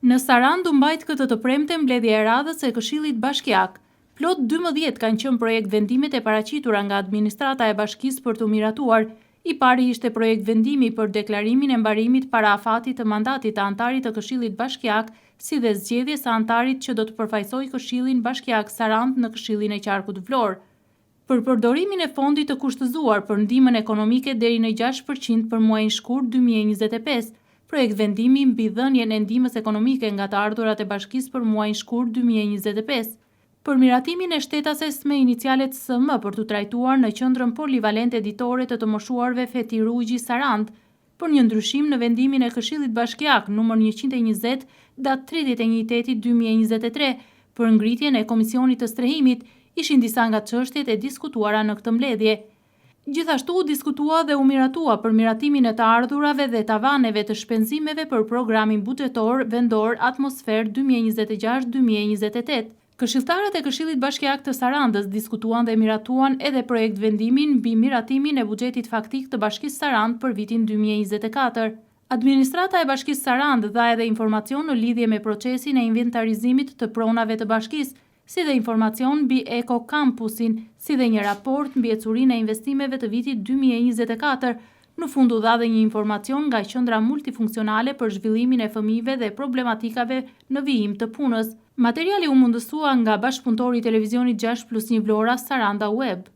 Në Sarandë u mbajt këtë të premte mbledhja e radhës së Këshillit Bashkiak. Plot 12 kanë qenë projekt vendimet e paraqitura nga administrata e bashkisë për të miratuar. I pari ishte projekt vendimi për deklarimin e mbarimit para afatit të mandatit të antarit të Këshillit Bashkiak, si dhe zgjedhjes së antarit që do të përfaqësojë Këshillin Bashkiak Sarandë në Këshillin e Qarkut Vlorë. Për përdorimin e fondit të kushtëzuar për ndihmën ekonomike deri në 6% për muajin shkurt 2025, projekt vendimi mbi dhënien e ndihmës ekonomike nga të ardhurat e bashkisë për muajin shkurt 2025. Për miratimin e shtetases me inicialet SM për të trajtuar në qendrën polivalente editore të moshuarve Feti Rugji Sarandë, për një ndryshim në vendimin e Këshillit Bashkiak numër 120 datë 31/8/2023 për ngritjen e komisionit të strehimit, ishin disa nga çështjet e diskutuara në këtë mbledhje. Gjithashtu u diskutua dhe u miratua për miratimin e të ardhurave dhe tavaneve të shpenzimeve për programin buxhetor vendor Atmosfer 2026-2028. Këshilltarët e Këshillit Bashkiak të Sarandës diskutuan dhe miratuan edhe projekt vendimin mbi miratimin e buxhetit faktik të Bashkisë Sarandë për vitin 2024. Administrata e Bashkisë Sarandë dha edhe informacion në lidhje me procesin e inventarizimit të pronave të bashkisë, si dhe informacion mbi Eko Campusin, si dhe një raport mbi ecurinë e investimeve të vitit 2024. Në fund u dha dhe një informacion nga qendra multifunksionale për zhvillimin e fëmijëve dhe problematikave në vijim të punës. Materiali u mundësua nga bashkëpunëtori i televizionit 6+1 Vlora Saranda Web.